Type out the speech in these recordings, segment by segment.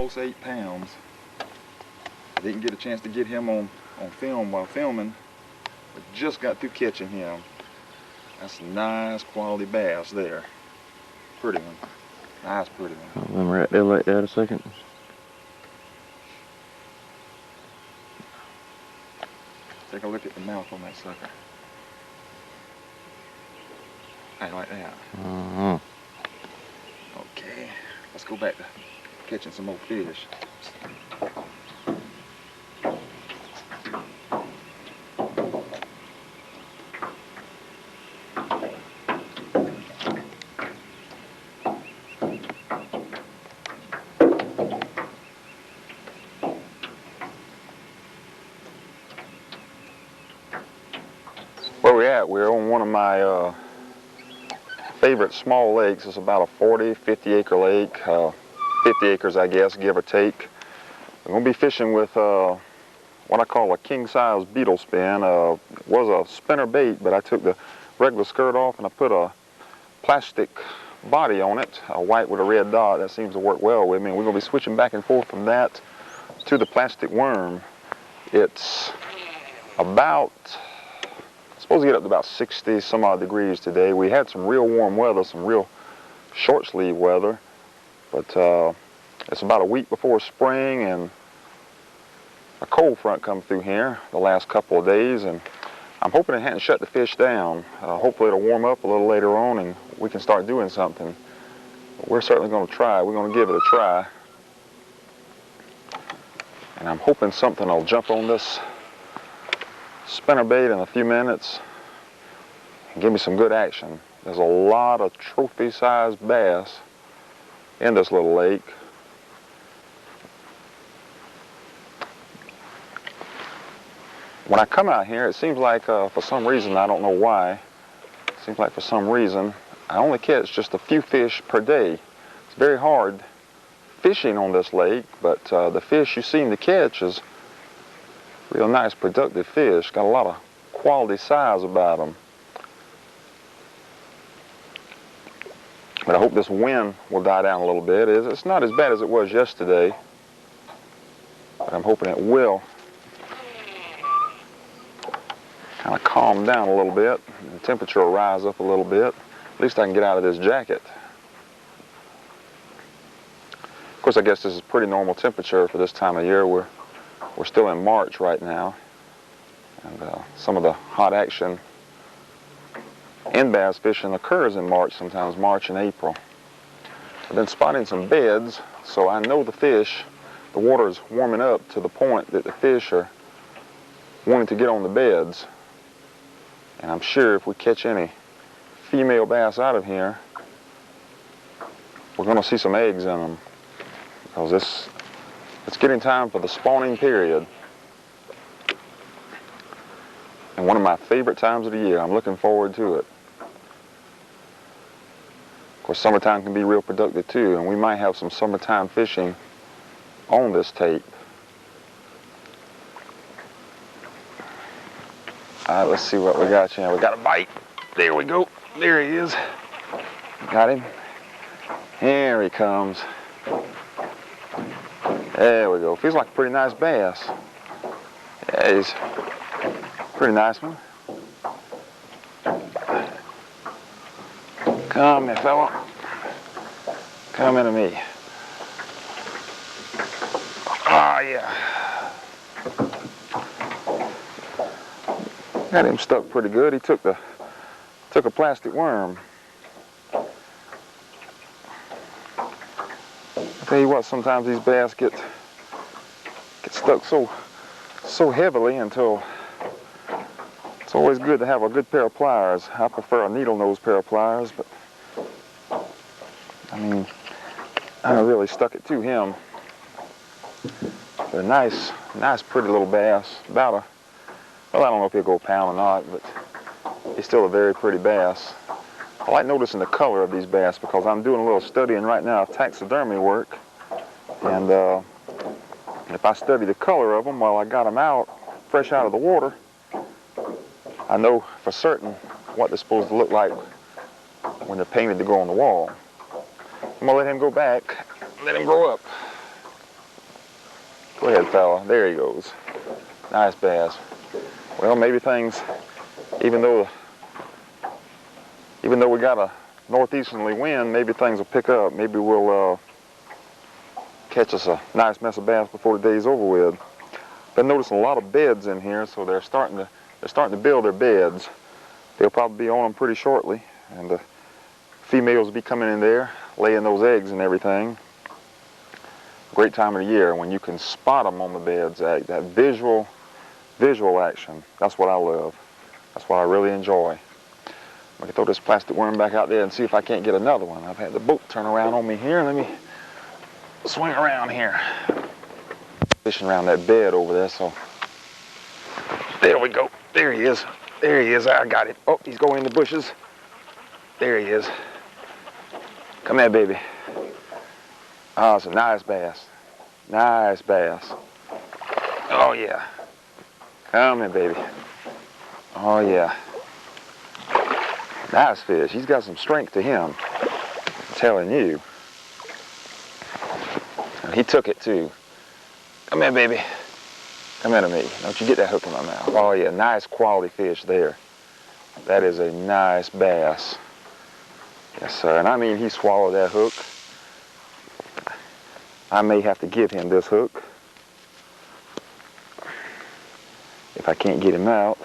almost 8 pounds. I didn't get a chance to get him on film while filming, but just got through catching him. That's a nice quality bass there. Pretty one. Nice pretty one. I'll right there like that a second. Take a look at the mouth on that sucker. Hey, like that. Okay, let's go back to catching some more fish. Where we're at, we're on one of my favorite small lakes. It's about a 40, 50 acre lake, 50 acres I guess, give or take. We're going to be fishing with what I call a king size beetle spin. It was a spinner bait, but I took the regular skirt off and I put a plastic body on it, a white with a red dot. That seems to work well with me. And we're going to be switching back and forth from that to the plastic worm. It's about, supposed to get up to about 60 some odd degrees today. We had some real warm weather, some real short sleeve weather, but it's about a week before spring and a cold front come through here the last couple of days, and I'm hoping it hadn't shut the fish down. Hopefully it'll warm up a little later on and we can start doing something. But we're certainly going to try. We're going to give it a try. And I'm hoping something will jump on this spinnerbait in a few minutes and give me some good action. There's a lot of trophy-sized bass in this little lake. When I come out here, it seems like for some reason, I don't know why, it seems like for some reason I only catch just a few fish per day. It's very hard fishing on this lake, but the fish you seem to catch is real nice, productive fish. Got a lot of quality size about them. But I hope this wind will die down a little bit. It's not as bad as it was yesterday, but I'm hoping it will kind of calm down a little bit. The temperature will rise up a little bit. At least I can get out of this jacket. Of course, I guess this is pretty normal temperature for this time of year. We're still in March right now, and some of the hot action in bass fishing occurs in March, sometimes March and April. I've been spotting some beds, so I know the water is warming up to the point that the fish are wanting to get on the beds. And I'm sure if we catch any female bass out of here, we're going to see some eggs in them, because it's getting time for the spawning period. And one of my favorite times of the year. I'm looking forward to it. Of course, summertime can be real productive too, and we might have some summertime fishing on this tape. All right, let's see what we got here. We got a bite. There we go. There he is. Got him. Here he comes. There we go. Feels like a pretty nice bass. Yeah, he's a pretty nice one. Come here, fella. Come into me. Ah, yeah. Got him stuck pretty good. He took a plastic worm. I tell you what, sometimes these bass get stuck so heavily until it's always good to have a good pair of pliers. I prefer a needle nose pair of pliers, but I mean, I really stuck it to him. They're nice, pretty little bass. Well, I don't know if he'll go a pound or not, but he's still a very pretty bass. I like noticing the color of these bass because I'm doing a little studying right now of taxidermy work, and if I study the color of them while I got them out, fresh out of the water, I know for certain what they're supposed to look like when they're painted to go on the wall. I'm gonna let him go back, let him grow up. Go ahead, fella. There he goes. Nice bass. Well, maybe things, even though we got a northeasterly wind, maybe things will pick up. Maybe we'll catch us a nice mess of bass before the day's over with. Been noticing a lot of beds in here, so they're starting to build their beds. They'll probably be on them pretty shortly, and the females will be coming in there, laying those eggs and everything. Great time of the year when you can spot them on the beds. That visual action. That's what I love. That's what I really enjoy. I can throw this plastic worm back out there and see if I can't get another one. I've had the boat turn around on me here. Let me swing around here. Fishing around that bed over there, so there we go. There he is. There he is. I got him. Oh, he's going in the bushes. There he is. Come here, baby. Oh, it's a nice bass. Nice bass. Oh, yeah. Come here, baby. Oh, yeah. Nice fish. He's got some strength to him. I'm telling you. And he took it, too. Come here, baby. Come here to me. Don't you get that hook in my mouth. Oh, yeah. Nice quality fish there. That is a nice bass. Yes, sir. And I mean, he swallowed that hook. I may have to give him this hook if I can't get him out.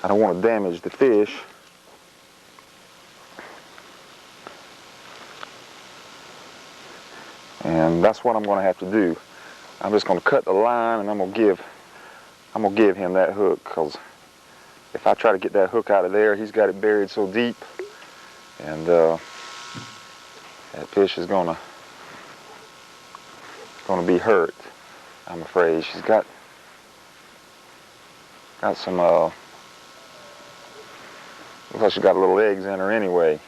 I don't want to damage the fish. And that's what I'm going to have to do. I'm just going to cut the line, and I'm going to give him that hook, because if I try to get that hook out of there, he's got it buried so deep, and that fish is going to be hurt, I'm afraid. She's got some looks like she's got little eggs in her anyway.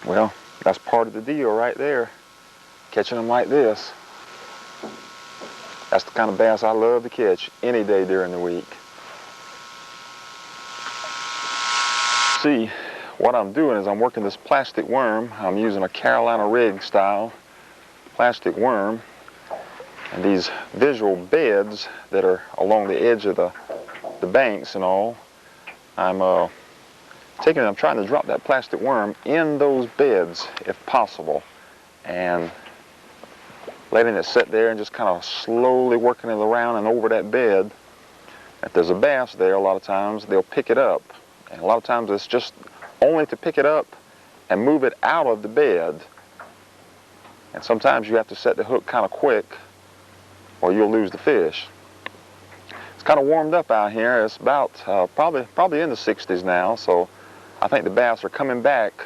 Well, that's part of the deal right there, catching them like this. That's the kind of bass I love to catch any day during the week. See, what I'm doing is I'm working this plastic worm. I'm using a Carolina rig style plastic worm, and these visual beds that are along the edge of the banks and all, I'm trying to drop that plastic worm in those beds if possible, and letting it sit there and just kind of slowly working it around and over that bed. If there's a bass there, a lot of times they'll pick it up, and a lot of times it's just only to pick it up and move it out of the bed. And sometimes you have to set the hook kind of quick or you'll lose the fish. It's kind of warmed up out here. It's about probably in the 60s now, so I think the bass are coming back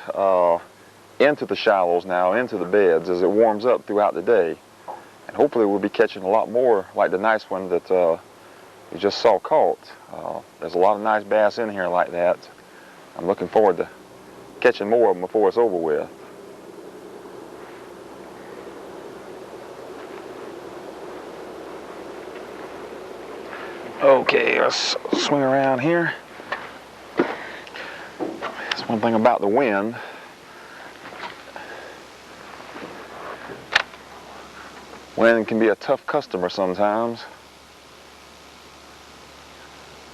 into the shallows now, into the beds as it warms up throughout the day. And hopefully we'll be catching a lot more like the nice one that you just saw caught. There's a lot of nice bass in here like that. I'm looking forward to catching more of them before it's over with. Okay, let's swing around here. That's one thing about the wind. Wind can be a tough customer sometimes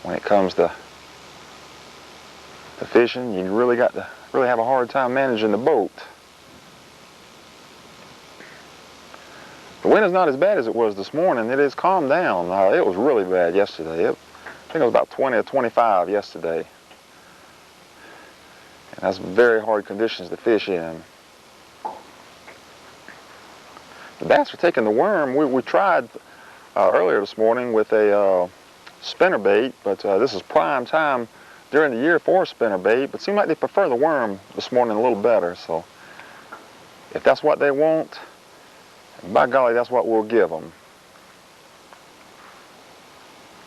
when it comes to fishing. You really got to have a hard time managing the boat. The wind is not as bad as it was this morning. It has calmed down. It was really bad yesterday. I think it was about 20 or 25 yesterday. And that's very hard conditions to fish in. The bass are taking the worm. We tried earlier this morning with a spinnerbait, but this is prime time during the year for spinnerbait, but it seemed like they prefer the worm this morning a little better. So if that's what they want, by golly, that's what we'll give them.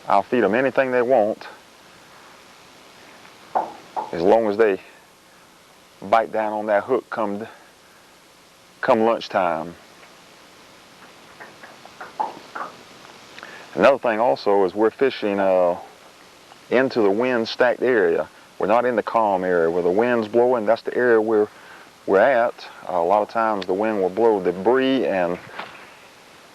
I'll feed them anything they want as long as they bite down on that hook come lunchtime. Another thing also is we're fishing into the wind-stacked area. We're not in the calm area where the wind's blowing. That's the area we're at. A lot of times the wind will blow debris and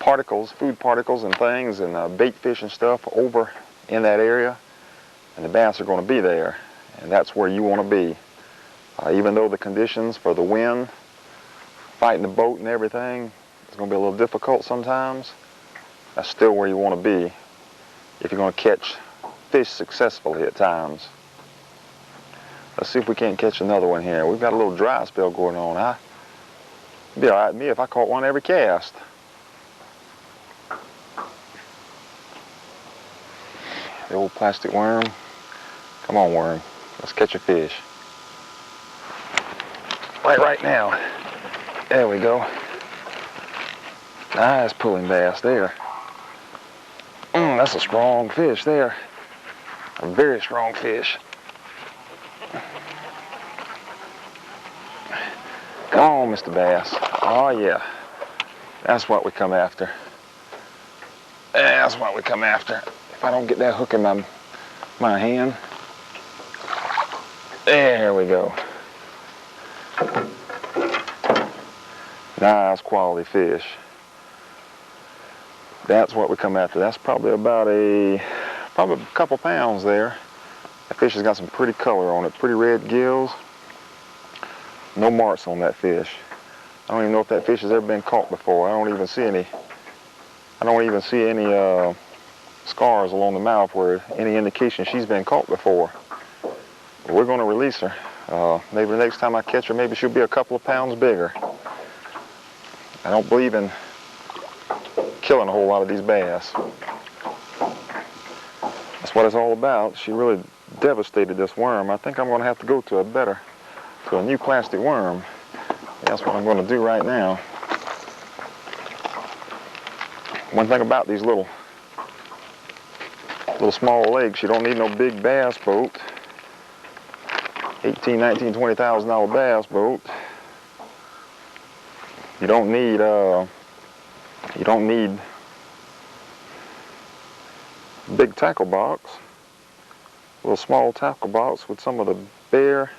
particles, food particles and things, and bait fish and stuff over in that area, and the bass are going to be there, and that's where you want to be. Even though the conditions for the wind, fighting the boat and everything, it's going to be a little difficult sometimes, that's still where you want to be if you're going to catch fish successfully at times. Let's see if we can't catch another one here. We've got a little dry spell going on. It'd be all right with me if I caught one every cast. The old plastic worm. Come on, worm. Let's catch a fish. Right now. There we go. Nice pulling bass there. That's a strong fish there. A very strong fish. Come on, Mr. Bass. Oh, yeah. That's what we come after. That's what we come after. If I don't get that hook in my hand. There we go. Nice quality fish. That's what we come after. That's probably about a couple pounds there. That fish has got some pretty color on it. Pretty red gills. No marks on that fish. I don't even know if that fish has ever been caught before. I don't even see any scars along the mouth where any indication she's been caught before. But we're going to release her. Maybe the next time I catch her, maybe she'll be a couple of pounds bigger. I don't believe in killing a whole lot of these bass. That's what it's all about. She really devastated this worm. I think I'm going to have to go to a new plastic worm. That's what I'm going to do right now. One thing about these little small lakes, you don't need no big bass boat. $18,000, $19,000, $20,000 bass boat. You don't need big tackle box. A little small tackle box with some of the bare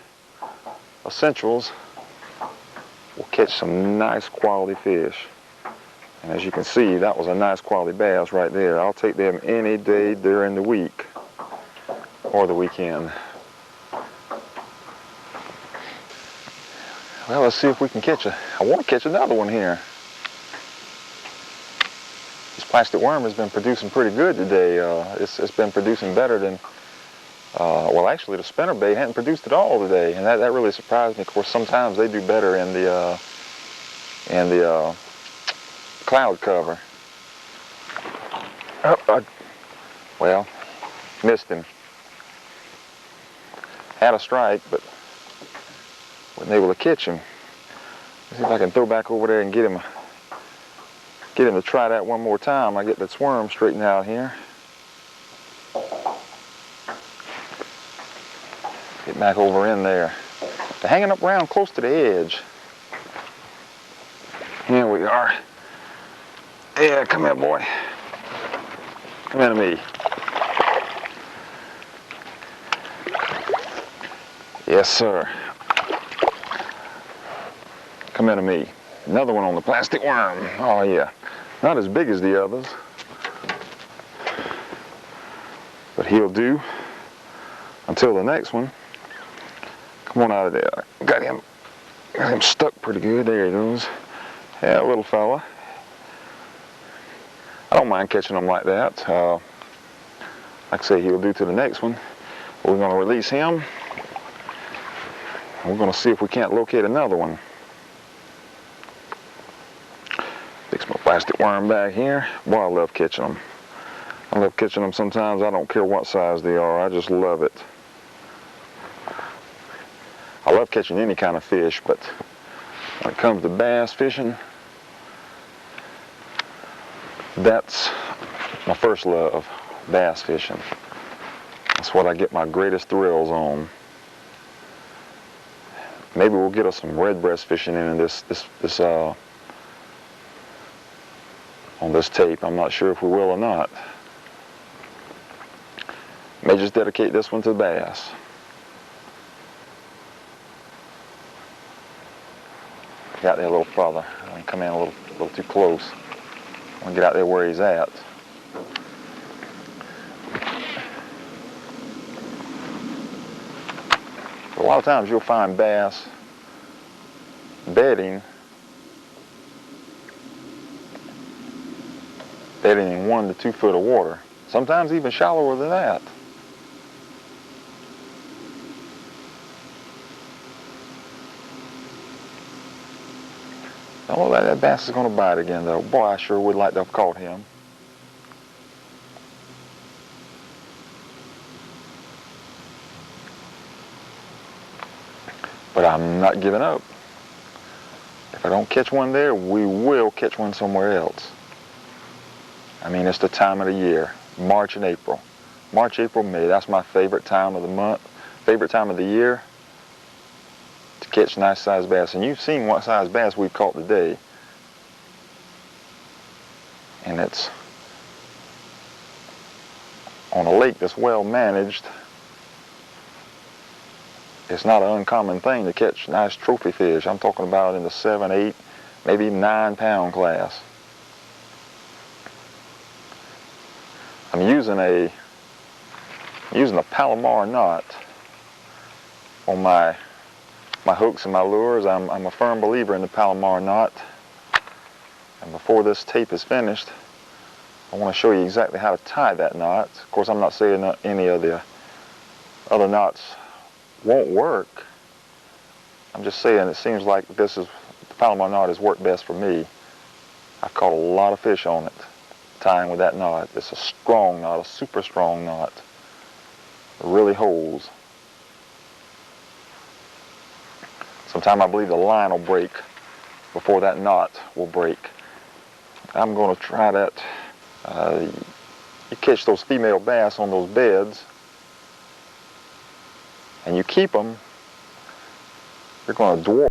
essentials will catch some nice quality fish. And as you can see, that was a nice quality bass right there. I'll take them any day during the week or the weekend. Well, let's see if we can catch I want to catch another one here. This plastic worm has been producing pretty good today. It's been producing better than, well, actually the spinnerbait hadn't produced at all today, and that really surprised me. Of course, sometimes they do better in the cloud cover. Well, missed him. Had a strike, but wasn't able to catch him. Let's see if I can throw back over there and get him to try that one more time. I get that worm straightened out here. Get back over in there. They're hanging up around close to the edge. Here we are. Yeah, come here, boy. Come here to me. Yes, sir. Come here to me. Another one on the plastic worm. Oh, yeah. Not as big as the others, but he'll do until the next one. Come on out of there. Got him stuck pretty good. There he goes. Yeah, little fella. I don't mind catching them like that. Like I say, he'll do to the next one. We're going to release him. We're going to see if we can't locate another one. Fix my plastic worm back here. Boy, I love catching them. I love catching them sometimes. I don't care what size they are. I just love it. I love catching any kind of fish, but when it comes to bass fishing, that's my first love, bass fishing. That's what I get my greatest thrills on. Maybe we'll get us some redbreast fishing in this on this tape. I'm not sure if we will or not. May just dedicate this one to bass. Got there a little further. I come in a little too close. I'm gonna get out there where he's at. A lot of times you'll find bass bedding in 1 to 2 foot of water. Sometimes even shallower than that. Don't look like that bass is going to bite again though. Boy, I sure would like to have caught him. But I'm not giving up. If I don't catch one there, we will catch one somewhere else. I mean, it's the time of the year, March and April. March, April, May, that's my favorite time of the month, favorite time of the year to catch nice sized bass. And you've seen what size bass we've caught today. And it's on a lake that's well managed. It's not an uncommon thing to catch nice trophy fish. I'm talking about in the 7, 8, maybe 9 pound class. I'm using a Palomar knot on my hooks and my lures. I'm a firm believer in the Palomar knot. And before this tape is finished, I want to show you exactly how to tie that knot. Of course, I'm not saying that any of the other knots won't work. I'm just saying it seems like the Palomar knot has worked best for me. I've caught a lot of fish on it tying with that knot. It's a strong knot, a super strong knot. It really holds. Sometimes I believe the line will break before that knot will break. I'm going to try that. You catch those female bass on those beds and you keep them, you're going to dwarf